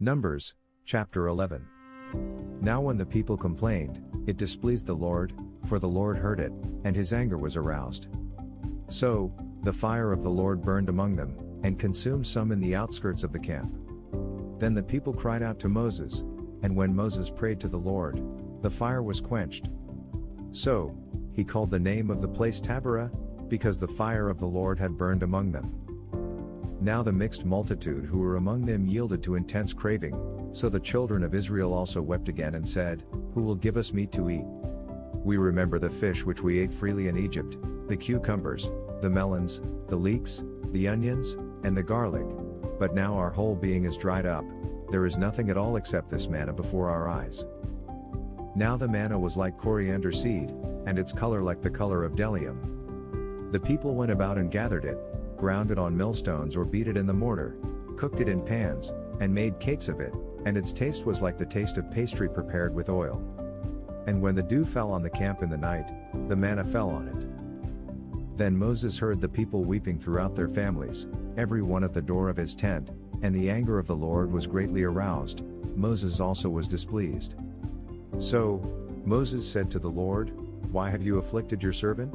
Numbers, chapter 11. Now when the people complained, it displeased the Lord, for the Lord heard it, and his anger was aroused. So, the fire of the Lord burned among them, and consumed some in the outskirts of the camp. Then the people cried out to Moses, and when Moses prayed to the Lord, the fire was quenched. So, he called the name of the place Taberah, because the fire of the Lord had burned among them. Now the mixed multitude who were among them yielded to intense craving, so the children of Israel also wept again and said, Who will give us meat to eat? We remember the fish which we ate freely in Egypt, the cucumbers, the melons, the leeks, the onions, and the garlic. But now our whole being is dried up, there is nothing at all except this manna before our eyes. Now the manna was like coriander seed, and its color like the color of bdellium. The people went about and gathered it, ground it on millstones or beat it in the mortar, cooked it in pans, and made cakes of it, and its taste was like the taste of pastry prepared with oil. And when the dew fell on the camp in the night, the manna fell on it. Then Moses heard the people weeping throughout their families, every one at the door of his tent, and the anger of the Lord was greatly aroused. Moses also was displeased. So, Moses said to the Lord, Why have you afflicted your servant?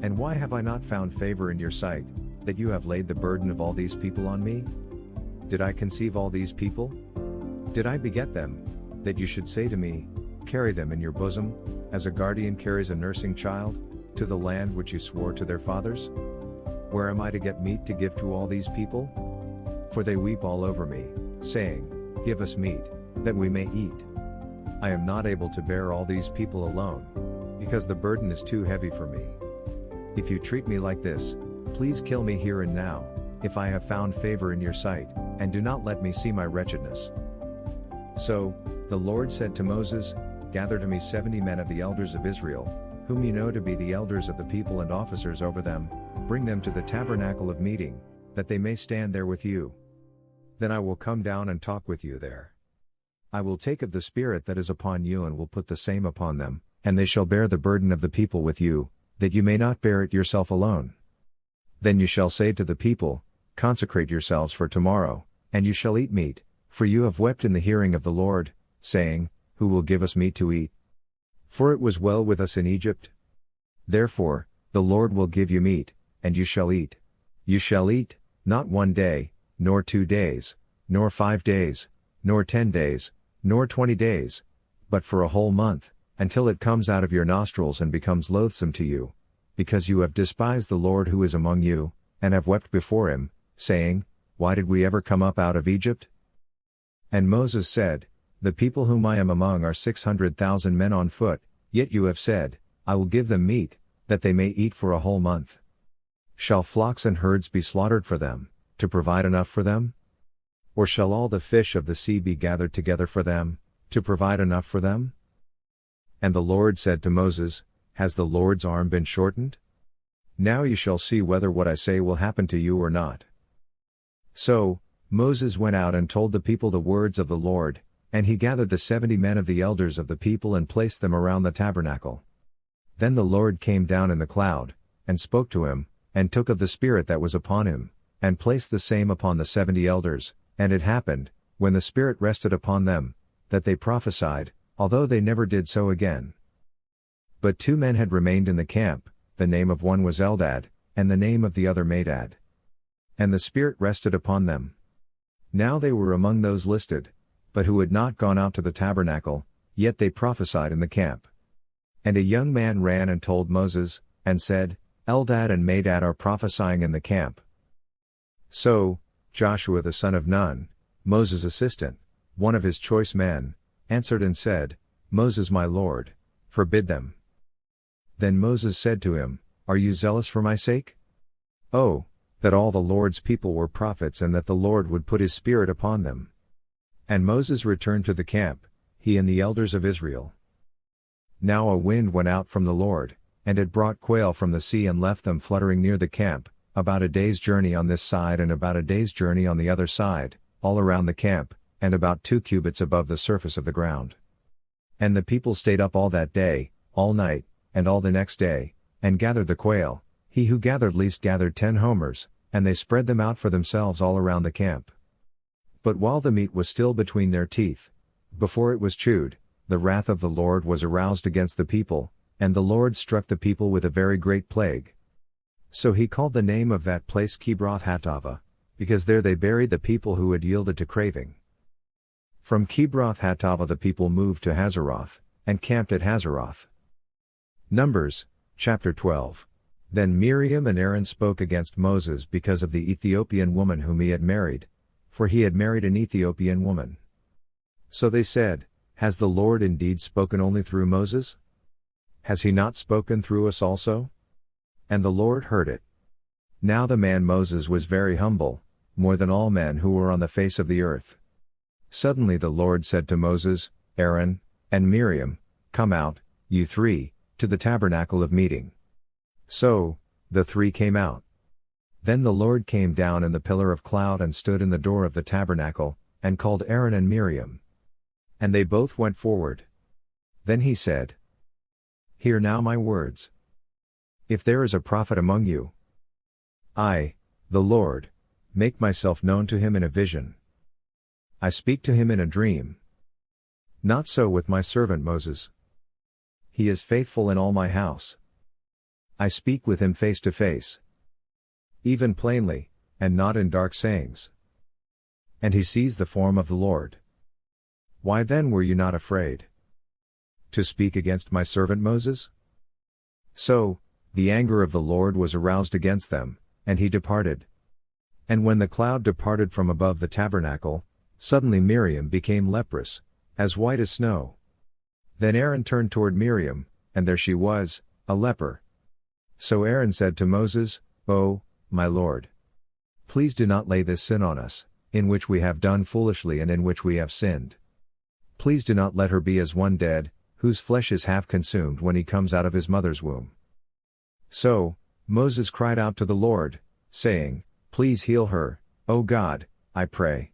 And why have I not found favor in your sight, that you have laid the burden of all these people on me? Did I conceive all these people? Did I beget them, that you should say to me, Carry them in your bosom, as a guardian carries a nursing child, to the land which you swore to their fathers? Where am I to get meat to give to all these people? For they weep all over me, saying, Give us meat, that we may eat. I am not able to bear all these people alone, because the burden is too heavy for me. If you treat me like this, please kill me here and now, if I have found favor in your sight, and do not let me see my wretchedness. So, the Lord said to Moses, Gather to me 70 men of the elders of Israel, whom you know to be the elders of the people and officers over them, bring them to the tabernacle of meeting, that they may stand there with you. Then I will come down and talk with you there. I will take of the Spirit that is upon you and will put the same upon them, and they shall bear the burden of the people with you, that you may not bear it yourself alone. Then you shall say to the people, Consecrate yourselves for tomorrow, and you shall eat meat, for you have wept in the hearing of the Lord, saying, Who will give us meat to eat? For it was well with us in Egypt. Therefore, the Lord will give you meat, and you shall eat. You shall eat, not 1 day, nor 2 days, nor 5 days, nor 10 days, nor 20 days, but for a whole month, until it comes out of your nostrils and becomes loathsome to you, because you have despised the Lord who is among you, and have wept before him, saying, Why did we ever come up out of Egypt? And Moses said, The people whom I am among are 600,000 men on foot, yet you have said, I will give them meat, that they may eat for a whole month. Shall flocks and herds be slaughtered for them, to provide enough for them? Or shall all the fish of the sea be gathered together for them, to provide enough for them? And the Lord said to Moses, Has the Lord's arm been shortened? Now you shall see whether what I say will happen to you or not. So, Moses went out and told the people the words of the Lord, and he gathered the 70 men of the elders of the people and placed them around the tabernacle. Then the Lord came down in the cloud, and spoke to him, and took of the Spirit that was upon him, and placed the same upon the 70 elders, and it happened, when the Spirit rested upon them, that they prophesied, although they never did so again. But 2 men had remained in the camp, the name of one was Eldad, and the name of the other Medad. And the Spirit rested upon them. Now they were among those listed, but who had not gone out to the tabernacle, yet they prophesied in the camp. And a young man ran and told Moses, and said, Eldad and Medad are prophesying in the camp. So, Joshua the son of Nun, Moses' assistant, one of his choice men, answered and said, Moses my lord, forbid them. Then Moses said to him, Are you zealous for my sake? Oh, that all the Lord's people were prophets and that the Lord would put his Spirit upon them. And Moses returned to the camp, he and the elders of Israel. Now a wind went out from the Lord, and it brought quail from the sea and left them fluttering near the camp, about a day's journey on this side and about a day's journey on the other side, all around the camp, and about 2 cubits above the surface of the ground. And the people stayed up all that day, all night, and all the next day, and gathered the quail. He who gathered least gathered 10 homers, and they spread them out for themselves all around the camp. But while the meat was still between their teeth, before it was chewed, the wrath of the Lord was aroused against the people, and the Lord struck the people with a very great plague. So he called the name of that place Kibroth-Hattaavah, because there they buried the people who had yielded to craving. From Kibroth-Hattaavah the people moved to Hazeroth, and camped at Hazeroth. Numbers, chapter 12. Then Miriam and Aaron spoke against Moses because of the Ethiopian woman whom he had married, for he had married an Ethiopian woman. So they said, Has the Lord indeed spoken only through Moses? Has he not spoken through us also? And the Lord heard it. Now the man Moses was very humble, more than all men who were on the face of the earth. Suddenly the Lord said to Moses, Aaron, and Miriam, Come out, you three, to the tabernacle of meeting. So, the three came out. Then the Lord came down in the pillar of cloud and stood in the door of the tabernacle, and called Aaron and Miriam. And they both went forward. Then he said, Hear now my words. If there is a prophet among you, I, the Lord, make myself known to him in a vision. I speak to him in a dream. Not so with my servant Moses. He is faithful in all my house. I speak with him face to face, even plainly, and not in dark sayings. And he sees the form of the Lord. Why then were you not afraid to speak against my servant Moses? So, the anger of the Lord was aroused against them, and he departed. And when the cloud departed from above the tabernacle, suddenly Miriam became leprous, as white as snow. Then Aaron turned toward Miriam, and there she was, a leper. So Aaron said to Moses, Oh, my Lord, please do not lay this sin on us, in which we have done foolishly and in which we have sinned. Please do not let her be as one dead, whose flesh is half consumed when he comes out of his mother's womb. So, Moses cried out to the Lord, saying, Please heal her, O God, I pray.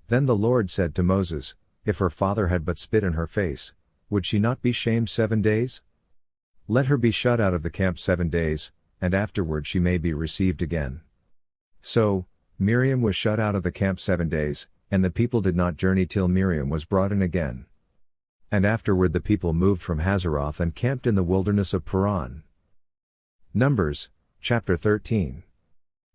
Then the Lord said to Moses, If her father had but spit in her face, would she not be shamed 7 days? Let her be shut out of the camp 7 days, and afterward she may be received again. So, Miriam was shut out of the camp 7 days, and the people did not journey till Miriam was brought in again. And afterward the people moved from Hazeroth and camped in the wilderness of Paran. Numbers, chapter 13.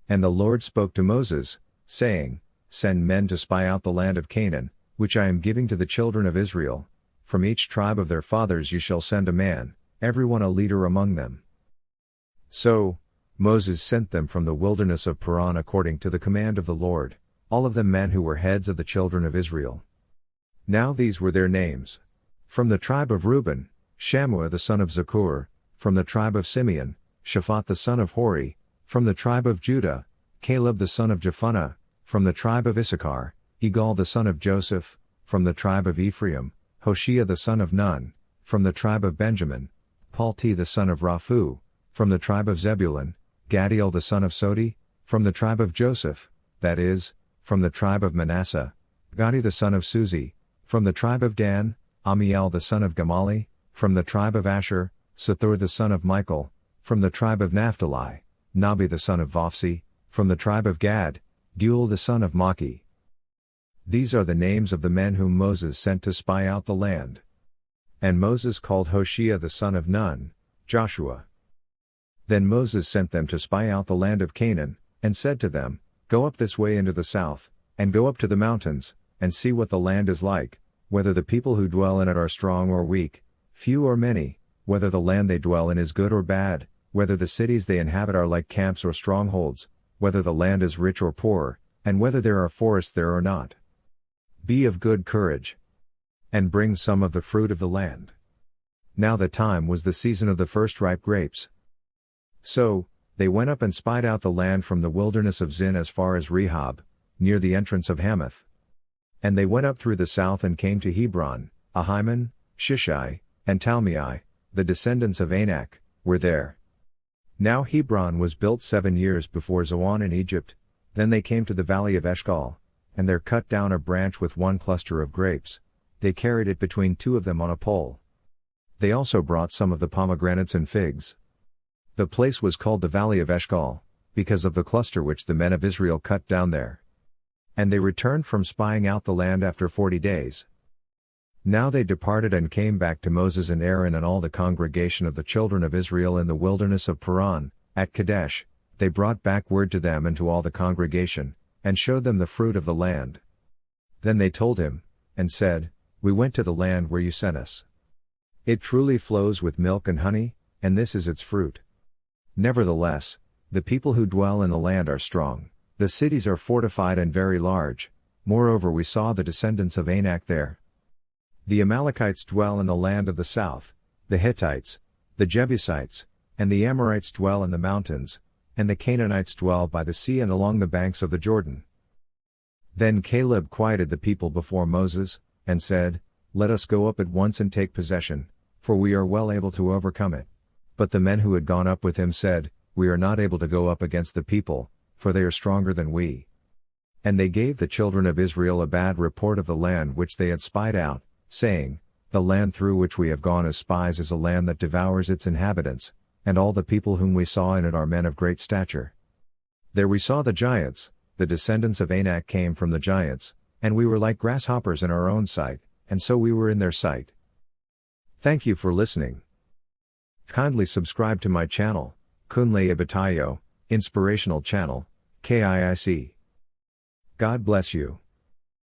And the Lord spoke to Moses, saying, Send men to spy out the land of Canaan, which I am giving to the children of Israel. From each tribe of their fathers you shall send a man, everyone a leader among them. So, Moses sent them from the wilderness of Paran according to the command of the Lord, all of them men who were heads of the children of Israel. Now these were their names. From the tribe of Reuben, Shammua the son of Zakur; from the tribe of Simeon, Shaphat the son of Hori; from the tribe of Judah, Caleb the son of Jephunneh; from the tribe of Issachar, Igal the son of Joseph; from the tribe of Ephraim, Hoshea the son of Nun; from the tribe of Benjamin, Palti the son of Raphu; from the tribe of Zebulun, Gadiel the son of Sodi; from the tribe of Joseph, that is, from the tribe of Manasseh, Gadi the son of Suzi; from the tribe of Dan, Amiel the son of Gamali; from the tribe of Asher, Sethur the son of Michael; from the tribe of Naphtali, Nabi the son of Vophsi; from the tribe of Gad, Geuel the son of Maki. These are the names of the men whom Moses sent to spy out the land. And Moses called Hoshea the son of Nun, Joshua. Then Moses sent them to spy out the land of Canaan, and said to them, Go up this way into the south, and go up to the mountains, and see what the land is like, whether the people who dwell in it are strong or weak, few or many, whether the land they dwell in is good or bad, whether the cities they inhabit are like camps or strongholds, whether the land is rich or poor, and whether there are forests there or not. Be of good courage, and bring some of the fruit of the land. Now the time was the season of the first ripe grapes. So, they went up and spied out the land from the wilderness of Zin as far as Rehob, near the entrance of Hamath. And they went up through the south and came to Hebron. Ahiman, Shishai, and Talmai, the descendants of Anak, were there. Now Hebron was built 7 years before Zoan in Egypt. Then they came to the valley of Eshcol, and there cut down a branch with one cluster of grapes. They carried it between two of them on a pole. They also brought some of the pomegranates and figs. The place was called the valley of Eshcol, because of the cluster which the men of Israel cut down there. And they returned from spying out the land after 40 days. Now they departed and came back to Moses and Aaron and all the congregation of the children of Israel in the wilderness of Paran, at Kadesh. They brought back word to them and to all the congregation, and showed them the fruit of the land. Then they told him, and said, We went to the land where you sent us. It truly flows with milk and honey, and this is its fruit. Nevertheless, the people who dwell in the land are strong, the cities are fortified and very large. Moreover, we saw the descendants of Anak there. The Amalekites dwell in the land of the south, the Hittites, the Jebusites, and the Amorites dwell in the mountains, and the Canaanites dwell by the sea and along the banks of the Jordan. Then Caleb quieted the people before Moses, and said, Let us go up at once and take possession, for we are well able to overcome it. But the men who had gone up with him said, We are not able to go up against the people, for they are stronger than we. And they gave the children of Israel a bad report of the land which they had spied out, saying, The land through which we have gone as spies is a land that devours its inhabitants, and all the people whom we saw in it are men of great stature. There we saw the giants, the descendants of Anak came from the giants, and we were like grasshoppers in our own sight, and so we were in their sight. Thank you for listening. Kindly subscribe to my channel, KIIC Inspirational Channel, KIIC. God bless you.